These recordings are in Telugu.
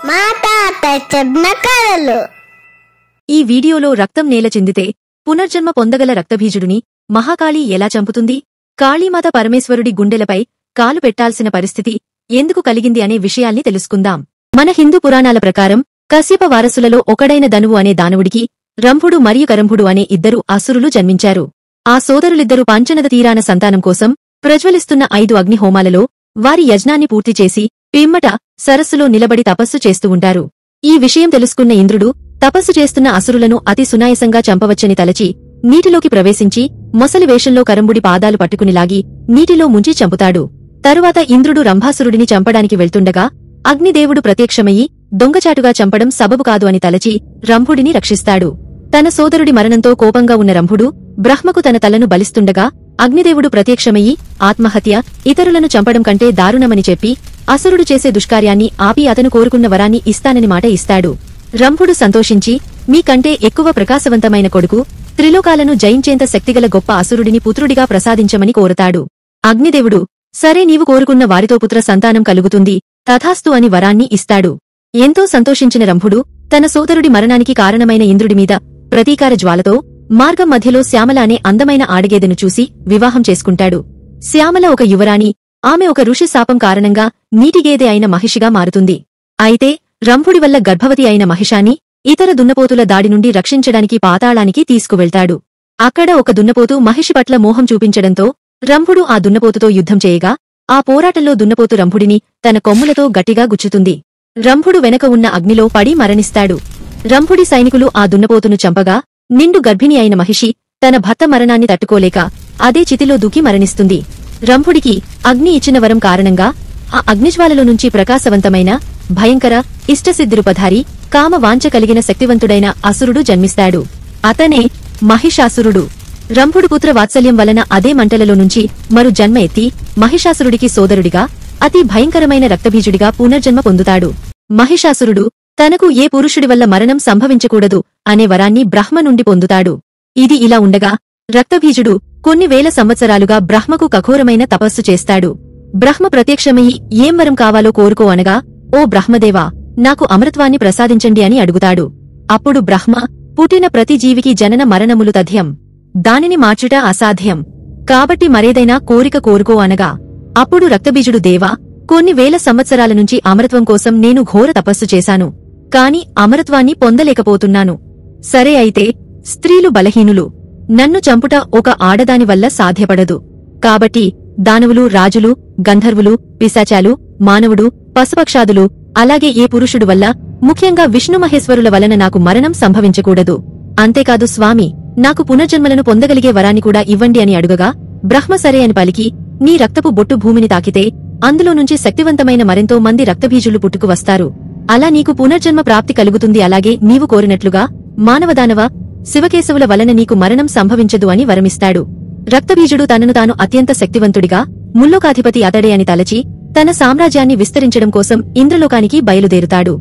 మా తాత చెప్పిన కథలు. ఈ వీడియోలో రక్తం నేల చెందితే పునర్జన్మ పొందగల రక్తబీజుడిని మహాకాళి ఎలా చంపుతుంది? కాళీమాత పరమేశ్వరుడి గుండెలపై కాలు పెట్టాల్సిన పరిస్థితి ఎందుకు కలిగింది అనే విషయాల్ని తెలుసుకుందాం. మన హిందూ పురాణాల ప్రకారం కశ్యప వారసులలో ఒకడైన ధనువు అనే దానవుడికి రంభుడు మరియు కరంభుడు అనే ఇద్దరు అసురులు జన్మించారు. ఆ సోదరులిద్దరూ పంచనద తీరాన సంతానం కోసం ప్రజ్వలిస్తున్న 5 అగ్నిహోమాలలో వారి యజ్ఞాన్ని పూర్తిచేసి పిమ్మట సరస్సులో నిలబడి తపస్సు చేస్తూ ఉంటారు. ఈ విషయం తెలుసుకున్న ఇంద్రుడు తపస్సు చేస్తున్న అసురులను అతి సునాయసంగా చంపవచ్చని తలచి నీటిలోకి ప్రవేశించి మొసలి వేషంలో కరంభుడి పాదాలు పట్టుకుని లాగి నీటిలో ముంచి చంపుతాడు. తరువాత ఇంద్రుడు రంభాసురుడిని చంపడానికి వెళ్తుండగా అగ్నిదేవుడు ప్రత్యక్షమయ్యి దొంగచాటుగా చంపడం సబబు కాదు అని తలచి రంభుడిని రక్షిస్తాడు. తన సోదరుడి మరణంతో కోపంగా ఉన్న రంభుడు బ్రహ్మకు తన తలను బలిస్తుండగా అగ్నిదేవుడు ప్రత్యక్షమయ్యి ఆత్మహత్య ఇతరులను చంపడం కంటే దారుణమని చెప్పి అసురుడు చేసే దుష్కార్యాన్ని ఆపి అతను కోరుకున్న వరాన్ని ఇస్తానని మాట ఇస్తాడు. రంభుడు సంతోషించి మీకంటే ఎక్కువ ప్రకాశవంతమైన కొడుకు, త్రిలోకాలను జయించేంత శక్తిగల గొప్ప అసురుడిని పుత్రుడిగా ప్రసాదించమని కోరతాడు. అగ్నిదేవుడు సరే నీవు కోరుకున్న వారితో పుత్ర సంతానం కలుగుతుంది తథాస్తు అని వరాన్ని ఇస్తాడు. ఎంతో సంతోషించిన రంభుడు తన సోదరుడి మరణానికి కారణమైన ఇంద్రుడిమీద ప్రతీకార జ్వాలతో మార్గం మధ్యలో శ్యామల అనే అందమైన ఆడగేదెను చూసి వివాహం చేసుకుంటాడు. శ్యామల ఒక యువరాణి. ఆమె ఒక ఋషి శాపం కారణంగా నీటిగేదె అయిన మహిషిగా మారుతుంది. అయితే రంభుడి వల్ల గర్భవతి అయిన మహిషాని ఇతర దున్నపోతుల దాడి నుండి రక్షించడానికి పాతాళానికి తీసుకువెళ్తాడు. అక్కడ ఒక దున్నపోతు మహిషి పట్ల మోహం చూపించడంతో రంభుడు ఆ దున్నపోతుతో యుద్ధం చేయగా ఆ పోరాటంలో దున్నపోతు రంభుడిని తన కొమ్ములతో గట్టిగా గుచ్చుతుంది. రంభుడు వెనక ఉన్న అగ్నిలో పడి మరణిస్తాడు. రంభుడి సైనికులు ఆ దున్నపోతును చంపగా నిండు గర్భిణి అయిన మహిషి తన భర్త మరణాన్ని తట్టుకోలేక అదే చితిలో దూకి మరణిస్తుంది. రంభుడికి అగ్ని ఇచ్చిన వరం కారణంగా ఆ అగ్నిజ్వాలలో నుంచి ప్రకాశవంతమైన భయంకర ఇష్టసిద్ధిరుపధారి కామ వాంఛ కలిగిన శక్తివంతుడైన అసురుడు జన్మిస్తాడు. అతనే మహిషాసురుడు. రంభుడు పుత్ర వాత్సల్యం వలన అదే మంటలలో నుంచి మరు జన్మ ఎత్తి మహిషాసురుడికి సోదరుడిగా అతి భయంకరమైన రక్తబీజుడిగా పునర్జన్మ పొందుతాడు. మహిషాసురుడు తనకు ఏ పురుషుడి వల్ల మరణం సంభవించకూడదు అనే వరాన్ని బ్రహ్మ నుండి పొందుతాడు. ఇది ఇలా ఉండగా రక్తబీజుడు కొన్ని వేల సంవత్సరాలుగా బ్రహ్మకు కఠోరమైన తపస్సు చేస్తాడు. బ్రహ్మ ప్రత్యక్షమయ్యి ఏం వరం కావాలో కోరుకో అనగా ఓ బ్రహ్మదేవా నాకు అమృత్వాన్ని ప్రసాదించండి అని అడుగుతాడు. అప్పుడు బ్రహ్మ పుట్టిన ప్రతి జీవికి జనన మరణములు తథ్యం, దానిని మార్చుట అసాధ్యం, కాబట్టి మరేదైనా కోరిక కోరుకో అనగా అప్పుడు రక్తబీజుడు దేవా కొన్ని వేల సంవత్సరాల నుంచి అమరత్వం కోసం నేను ఘోర తపస్సు చేశాను, కాని అమరత్వాన్ని పొందలేకపోతున్నాను. సరే అయితే స్త్రీలు బలహీనులు, నన్ను చంపుట ఒక ఆడదాని వల్ల సాధ్యపడదు. కాబట్టి దానవులు, రాజులు, గంధర్వులు, పిశాచాలు, మానవుడు, పశుపక్షాదులు అలాగే ఏ పురుషుడు వల్ల ముఖ్యంగా విష్ణుమహేశ్వరుల వలన నాకు మరణం సంభవించకూడదు. అంతేకాదు స్వామి నాకు పునర్జన్మలను పొందగలిగే వరాన్ని కూడా ఇవ్వండి అని అడుగగా బ్రహ్మ సరే అని పలికి నీ రక్తపు బొట్టు భూమిని తాకితే అందులో నుంచి శక్తివంతమైన మరెంతో మంది రక్తబీజులు పుట్టుకు వస్తారు. అలా నీకు పునర్జన్మ ప్రాప్తి కలుగుతుంది. అలాగే నీవు కోరినట్లుగా మానవదానవ శివకేశవుల వలన నీకు మరణం సంభవించదు అని వరమిస్తాడు. రక్తబీజుడు తనను తాను అత్యంత శక్తివంతుడిగా ముల్లోకాధిపతి అతడే అని తలచి తన సామ్రాజ్యాన్ని విస్తరించడం కోసం ఇంద్రలోకానికి బయలుదేరుతాడు.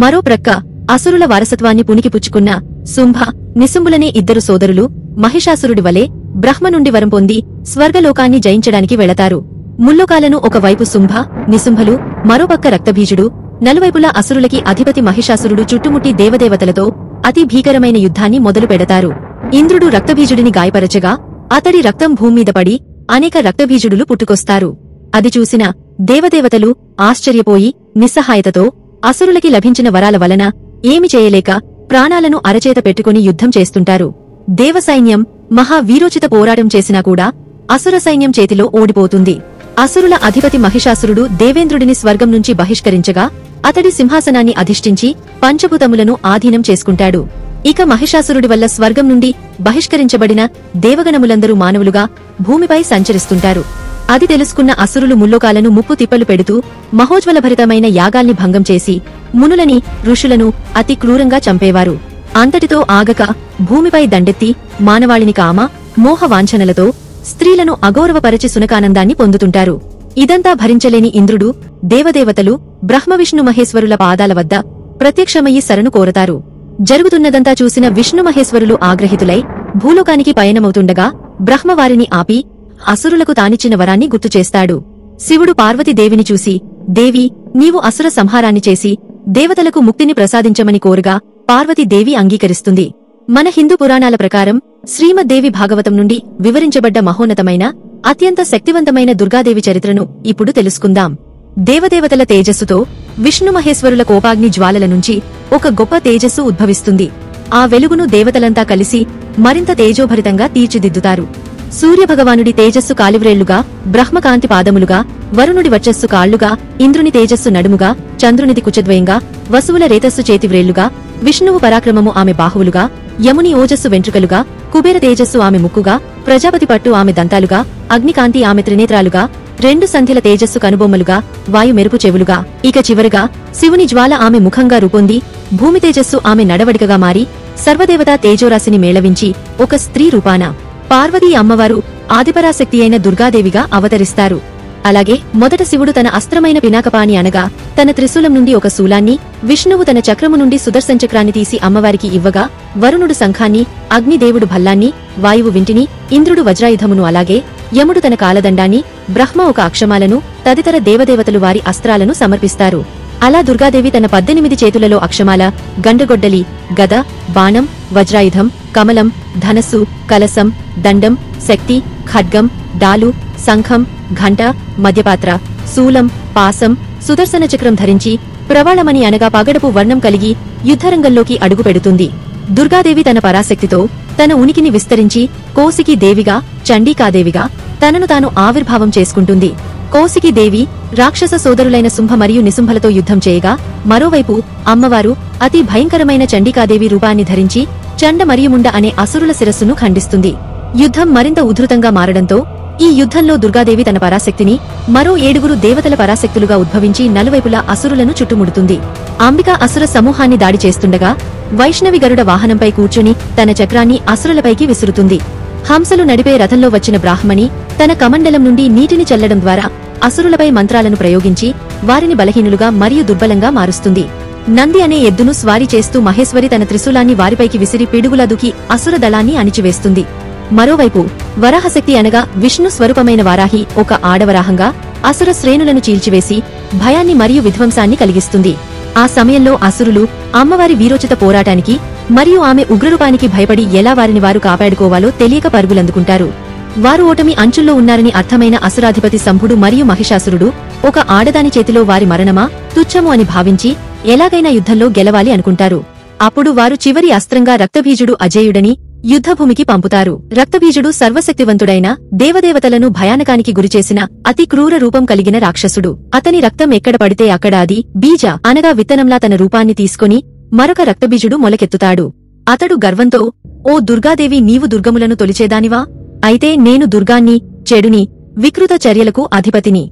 మరో ప్రక్క అసురుల వారసత్వాన్ని పుణికిపుచ్చుకున్న శుంభ, నిశుంభులనే ఇద్దరు సోదరులు మహిషాసురుడి వలె బ్రహ్మ నుండి వరం పొంది స్వర్గలోకాన్ని జయించడానికి వెళతారు. ముల్లోకాలను ఒకవైపు శుంభ, నిశుంభలు, మరోపక్క రక్తబీజుడు, నలువైపులా అసురులకి అధిపతి మహిషాసురుడు చుట్టుముట్టి దేవదేవతలతో అతి భీకరమైన యుద్ధాన్ని మొదలు పెడతారు. ఇంద్రుడు రక్తబీజుడిని గాయపరచగా అతడి రక్తం భూమ్మీద పడి అనేక రక్తబీజుడులు పుట్టుకొస్తారు. అది చూసిన దేవదేవతలు ఆశ్చర్యపోయి నిస్సహాయతతో అసురులకి లభించిన వరాల వలన ఏమి చేయలేక ప్రాణాలను అరచేత పెట్టుకుని యుద్ధం చేస్తుంటారు. దేవసైన్యం మహావీరోచిత పోరాటం చేసినా కూడా అసుర సైన్యం చేతిలో ఓడిపోతుంది. అసురుల అధిపతి మహిషాసురుడు దేవేంద్రుడిని స్వర్గం నుంచి బహిష్కరించగా అతడి సింహాసనాన్ని అధిష్ఠించి పంచభూతములను ఆధీనం చేసుకుంటాడు. ఇక మహిషాసురుడి వల్ల స్వర్గం నుండి బహిష్కరించబడిన దేవగణములందరూ మానవులుగా భూమిపై సంచరిస్తుంటారు. అది తెలుసుకున్న అసురులు ముల్లోకాలను ముప్పు తిప్పలు పెడుతూ మహోజ్వలభరితమైన యాగాల్ని భంగం చేసి మునులని, ఋషులను అతి క్రూరంగా చంపేవారు. అంతటితో ఆగక భూమిపై దండెత్తి మానవాళిని కామ, మోహ వాంఛనలతో స్త్రీలను అగౌరవపరచి సునకానందాన్ని పొందుతుంటారు. ఇదంతా భరించలేని ఇంద్రుడు, దేవదేవతలు, బ్రహ్మవిష్ణు మహేశ్వరుల పాదాల వద్ద ప్రత్యక్షమయ్యి శరణు కోరతారు. జరుగుతున్నదంతా చూసిన విష్ణుమహేశ్వరులు ఆగ్రహితులై భూలోకానికి పయనమవుతుండగా బ్రహ్మవారిని ఆపి అసురులకు తానిచ్చిన వరాన్ని గుర్తుచేస్తాడు. శివుడు పార్వతీదేవిని చూసి దేవి నీవు అసుర సంహారాన్ని చేసి దేవతలకు ముక్తిని ప్రసాదించమని కోరగా పార్వతీదేవి అంగీకరిస్తుంది. మన హిందూ పురాణాల ప్రకారం శ్రీమద్దేవి భాగవతం నుండి వివరించబడ్డ మహోన్నతమైన అత్యంత శక్తివంతమైన దుర్గాదేవి చరిత్రను ఇప్పుడు తెలుసుకుందాం. దేవదేవతల తేజస్సుతో విష్ణుమహేశ్వరుల కోపాగ్ని జ్వాలల నుంచి ఒక గొప్ప తేజస్సు ఉద్భవిస్తుంది. ఆ వెలుగును దేవతలంతా కలిసి మరింత తేజోభరితంగా తీర్చిదిద్దుతారు. సూర్యభగవానుడి తేజస్సు కాలివ్రేళ్లుగా, బ్రహ్మకాంతి పాదములుగా, వరుణుడి వర్చస్సు కాళ్లుగా, ఇంద్రుని తేజస్సు నడుముగా, చంద్రునిది కుచద్వయంగా, వసువుల రేతస్సు చేతివ్రేళ్లుగా, విష్ణువు పరాక్రమము ఆమె బాహువులుగా, యముని ఓజస్సు వెంట్రుకలుగా, కుబేర తేజస్సు ఆమె ముక్కుగా, ప్రజాపతి పట్టు ఆమె దంతాలుగా, అగ్నికాంతి ఆమె త్రినేత్రాలుగా, 2 సంధ్యల తేజస్సు కనుబొమ్మలుగా, వాయు మెరుపు చెవులుగా, ఇక చివరగా శివుని జ్వాల ఆమె ముఖంగా రూపొంది, భూమి తేజస్సు ఆమె నడవడికగా మారి సర్వదేవతా తేజోరాశిని మేళవించి ఒక స్త్రీ రూపాన పార్వతీ అమ్మవారు ఆదిపరాశక్తి అయిన దుర్గాదేవిగా అవతరిస్తారు. అలాగే మొదట శివుడు తన అస్త్రమైన పినాకపాణి అనగా తన త్రిశూలం నుండి ఒక శూలాన్ని, విష్ణువు తన చక్రము నుండి సుదర్శనచక్రాన్ని తీసి అమ్మవారికి ఇవ్వగా, వరుణుడు శంఖాన్ని, అగ్నిదేవుడు భల్లాన్ని, వాయువు వింటిని, ఇంద్రుడు వజ్రాయుధమును, అలాగే యముడు తన కాలదండాన్ని, బ్రహ్మ ఒక అక్షమాలను, తదితర దేవదేవతలు వారి అస్త్రాలను సమర్పిస్తారు. అలా దుర్గాదేవి తన 18 చేతులలో అక్షమాల, గండగొడ్డలి, గద, బాణం, వజ్రాయుధం, కమలం, ధనస్సు, కలసం, దండం, శక్తి, ఖడ్గం, డాలు, శంఖం, ఘంట, మధ్యపాత్ర, శూలం, పాసం, సుదర్శన చక్రం ధరించి ప్రవాళమని అనగా పగడపు వర్ణం కలిగి యుద్ధరంగంలోకి అడుగు పెడుతుంది. దుర్గాదేవి తన పరాశక్తితో తన ఉనికిని విస్తరించి కౌశికీ దేవిగా, చండీకాదేవిగా తనను తాను ఆవిర్భావం చేసుకుంటుంది. కౌశికీ దేవి రాక్షస సోదరులైన శుంభ మరియు నిశుంభలతో యుద్ధం చేయగా, మరోవైపు అమ్మవారు అతి భయంకరమైన చండికాదేవి రూపాన్ని ధరించి చండ మరియు ముండ అనే అసురుల శిరస్సును ఖండిస్తుంది. యుద్ధం మరింత ఉధృతంగా మారడంతో ఈ యుద్ధంలో దుర్గాదేవి తన పరాశక్తిని మరో 7 దేవతల పరాశక్తులుగా ఉద్భవించి నలువైపులా అసురులను చుట్టుముడుతుంది. అంబిక అసుర సమూహాన్ని దాడి చేస్తుండగా వైష్ణవి గరుడ వాహనంపై కూర్చుని తన చక్రాన్ని అసురులపైకి విసురుతుంది. హంసలు నడిపే రథంలో వచ్చిన బ్రాహ్మణి తన కమండలం నుండి నీటిని చల్లడం ద్వారా అసురులపై మంత్రాలను ప్రయోగించి వారిని బలహీనులుగా మరియు దుర్బలంగా మారుస్తుంది. నంది అనే ఎద్దును స్వారీ చేస్తూ మహేశ్వరి తన త్రిశూలాన్ని వారిపైకి విసిరి పిడుగులా దూకి అసుర దళాన్ని అణిచివేస్తుంది. మరోవైపు వరాహశక్తి అనగా విష్ణు స్వరూపమైన వారాహి ఒక ఆడవరాహంగా అసుర శ్రేణులను చీల్చివేసి భయాన్ని మరియు విధ్వంసాన్ని కలిగిస్తుంది. ఆ సమయంలో అసురులు అమ్మవారి వీరోచిత పోరాటానికి మరియు ఆమె ఉగ్రరూపానికి భయపడి ఎలా వారిని వారు కాపాడుకోవాలో తెలియక పరుగులందుకుంటారు. వారు ఓటమి అంచుల్లో ఉన్నారని అర్థమైన అసురాధిపతి శంభుడు మరియు మహిషాసురుడు ఒక ఆడదాని చేతిలో వారి మరణమా తుచ్చము అని భావించి ఎలాగైనా యుద్ధంలో గెలవాలి అనుకుంటారు. అప్పుడు వారు చివరి అస్త్రంగా రక్తబీజుడు అజేయుడని యుద్ధభూమికి పంపుతారు. రక్తబీజుడు సర్వశక్తివంతుడైన దేవదేవతలను భయానకానికి గురిచేసిన అతి క్రూర రూపం కలిగిన రాక్షసుడు. అతని రక్తం ఎక్కడ పడితే అక్కడ అది బీజ అనగా విత్తనంలా తన రూపాన్ని తీసుకుని మరొక రక్తబీజుడు మొలకెత్తుతాడు. అతడు గర్వంతో, ఓ దుర్గాదేవి, నీవు దుర్గములను తొలిచేదానివా? అయితే నేను దుర్గాన్ని, చెడుని, వికృత చర్యలకు అధిపతిని.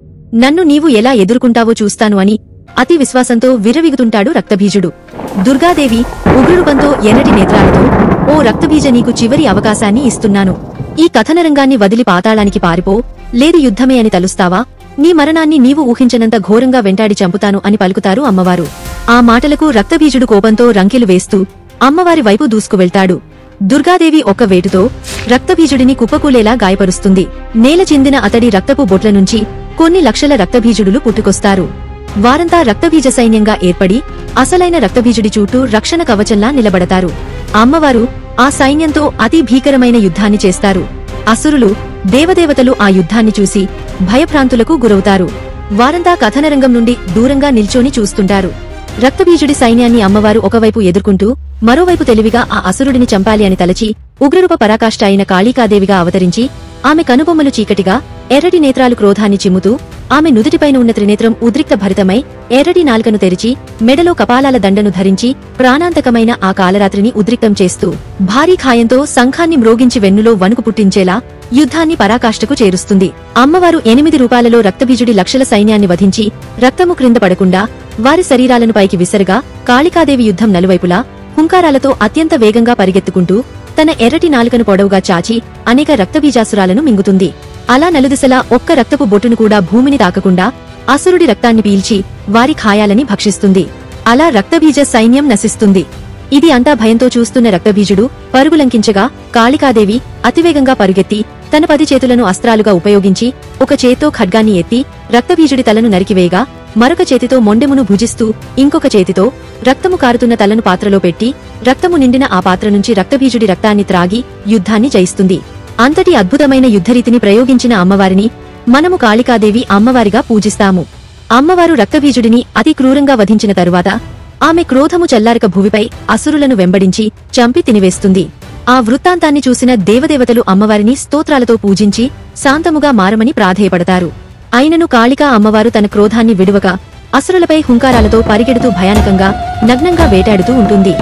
నన్ను నీవు ఎలా ఎదుర్కొంటావో చూస్తాను అని అతి విశ్వాసంతో విర్రవిగుతుంటాడు రక్తబీజుడు. దుర్గాదేవి ఉగ్రరూపంతో ఎర్రటి నేత్రాలతో, ఓ రక్తబీజ, నీకు చివరి అవకాశాన్ని ఇస్తున్నాను. ఈ కథనరంగాన్ని వదిలి పాతాళానికి పారిపో, లేదు యుద్ధమే అని తలుస్తావా? నీ మరణాన్ని నీవు ఊహించనంత ఘోరంగా వెంటాడి చంపుతాను అని పలుకుతారు అమ్మవారు. ఆ మాటలకు రక్తబీజుడు కోపంతో రంకెలు వేస్తూ అమ్మవారి వైపు దూసుకువెళ్తాడు. దుర్గాదేవి ఒక్క వేటుతో రక్తబీజుడిని కుప్పకూలేలా గాయపరుస్తుంది. నేల చెందిన అతడి రక్తపు బొట్ల నుంచి కొన్ని లక్షల రక్తబీజుడులు పుట్టుకొస్తారు. వారంతా రక్తబీజ సైన్యంగా ఏర్పడి అసలైన రక్తబీజుడి చుట్టూ రక్షణ కవచంలా నిలబడతారు. అమ్మవారు ఆ సైన్యంతో అతి భీకరమైన యుద్ధాన్ని చేస్తారు. అసురులు, దేవదేవతలు ఆ యుద్ధాన్ని చూసి భయభ్రాంతులకు గురవుతారు. వారంతా కథనరంగం నుండి దూరంగా నిల్చొని చూస్తుంటారు. రక్తబీజుడి సైన్యాన్ని అమ్మవారు ఒకవైపు ఎదుర్కొంటూ మరోవైపు తెలివిగా ఆ అసురుడిని చంపాలి అని తలచి ఉగ్రరూప పరాకాష్ఠ అయిన కాళికాదేవిగా అవతరించి ఆమె కనుబొమ్మలు చీకటిగా, ఎర్రటి నేత్రాలు క్రోధాన్ని చిమ్ముతూ, ఆమె నుదుటిపైన ఉన్న త్రినేత్రం ఉద్రిక్త భరితమై ఎర్రటి నాల్కను తెరిచి మెడలో కపాలాల దండను ధరించి ప్రాణాంతకమైన ఆ కాలరాత్రిని ఉద్రిక్తం చేస్తూ భారీ ఖాయంతో శంఖాన్ని మ్రోగించి వెన్నులో వణుకు పుట్టించేలా యుద్ధాన్ని పరాకాష్ఠకు చేరుస్తుంది. అమ్మవారు 8 రూపాలలో రక్తబీజుడి లక్షల సైన్యాన్ని వధించి రక్తము క్రింద పడకుండా వారి శరీరాలను పైకి విసరగా, కాళికాదేవి యుద్ధం నలువైపులా హుంకారాలతో అత్యంత వేగంగా పరిగెత్తుకుంటూ తన ఎర్రటి నాలుకను పొడవుగా చాచి అనేక రక్తబీజాసురాలను మింగుతుంది. అలా నలుదిశలా ఒక్క రక్తపు బొట్టును కూడా భూమిని తాకకుండా అసురుడి రక్తాన్ని పీల్చి వారి ఖాయాలని భక్షిస్తుంది. అలా రక్తబీజ సైన్యం నశిస్తుంది. ఇది అంతా భయంతో చూస్తున్న రక్తబీజుడు పరుగులంకించగా, కాళికాదేవి అతివేగంగా పరుగెత్తి తన 10 చేతులను అస్త్రాలుగా ఉపయోగించి ఒక చేత్తో ఖడ్గాన్ని ఎత్తి రక్తబీజుడి తలను నరికివేయగా, మరొక చేతితో మొండెమును భుజిస్తూ ఇంకొక చేతితో రక్తము కారుతున్న తలను పాత్రలో పెట్టి రక్తము నిండిన ఆ పాత్ర నుంచి రక్తబీజుడి రక్తాన్ని త్రాగి యుద్ధాన్ని జయిస్తుంది. అంతటి అద్భుతమైన యుద్ధరీతిని ప్రయోగించిన అమ్మవారిని మనము కాళికాదేవి అమ్మవారిగా పూజిస్తాము. అమ్మవారు రక్తబీజుడిని అతి క్రూరంగా వధించిన తరువాత ఆమె క్రోధము చల్లారక భూమిపై అసురులను వెంబడించి చంపి తినివేస్తుంది. ఆ వృత్తాంతాన్ని చూసిన దేవదేవతలు అమ్మవారిని స్తోత్రాలతో పూజించి శాంతముగా మారమని ప్రాధేయపడతారు. అయినను కాళికా అమ్మవారు తన క్రోధాన్ని విడువక అసురులపై హుంకారాలతో పరిగెడుతూ భయానకంగా నగ్నంగా వేటాడుతూ ఉంటుంది.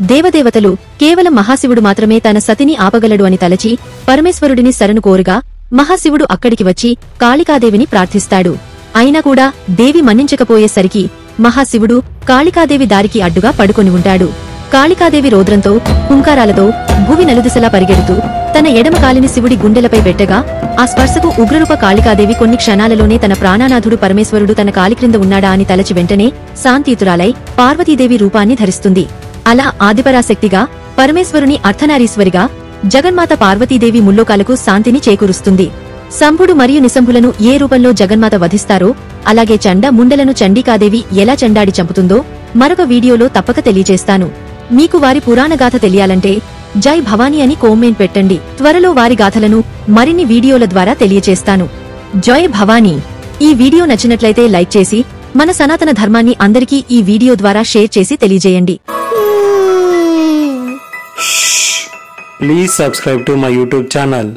దేవదేవతలు కేవలం మహాశివుడు మాత్రమే తన సతిని ఆపగలడు అని తలచి పరమేశ్వరుడిని శరణు కోరుగా మహాశివుడు అక్కడికి వచ్చి కాళికాదేవిని ప్రార్థిస్తాడు. అయినా కూడా దేవి మన్నించకపోయేసరికి మహాశివుడు కాళికాదేవి దారికి అడ్డుగా పడుకొని ఉంటాడు. కాళికాదేవి రౌద్రంతో హుంకారాలతో భూమి నలుదిశలా పరిగెడుతూ తన ఎడమ కాలిని శివుడి గుండెలపై పెట్టగా ఆ స్పర్శకు ఉగ్రరూప కాళికాదేవి కొన్ని క్షణాలలోనే తన ప్రాణనాథుడు పరమేశ్వరుడు తన కాలి క్రింద ఉన్నాడా అని తలచి వెంటనే శాంతియుతురాలై పార్వతీదేవి రూపాన్ని ధరిస్తుంది. అలా ఆదిపరాశక్తిగా పరమేశ్వరుని అర్ధనారీశ్వరిగా జగన్మాత పార్వతీదేవి ముల్లోకాలకు శాంతిని చేకూరుస్తుంది. శంభుడు మరియు నిశంభులను ఏ రూపంలో జగన్మాత వధిస్తారో అలాగే చండ ముండలను చండికాదేవి ఎలా చండాడి చంపుతుందో మరొక వీడియోలో తప్పక తెలియజేస్తాను. మీకు వారి పురాణగాథ తెలియాలంటే జై భవానీ అని కామెంట్ పెట్టండి. త్వరలో వారి గాథలను మరిన్ని వీడియోల ద్వారా తెలియజేస్తాను. జై భవానీ. ఈ వీడియో నచ్చినట్లయితే లైక్ చేసి మన సనాతన ధర్మాన్ని అందరికీ ఈ వీడియో ద్వారా షేర్ చేసి తెలియజేయండి. Please subscribe to my YouTube channel.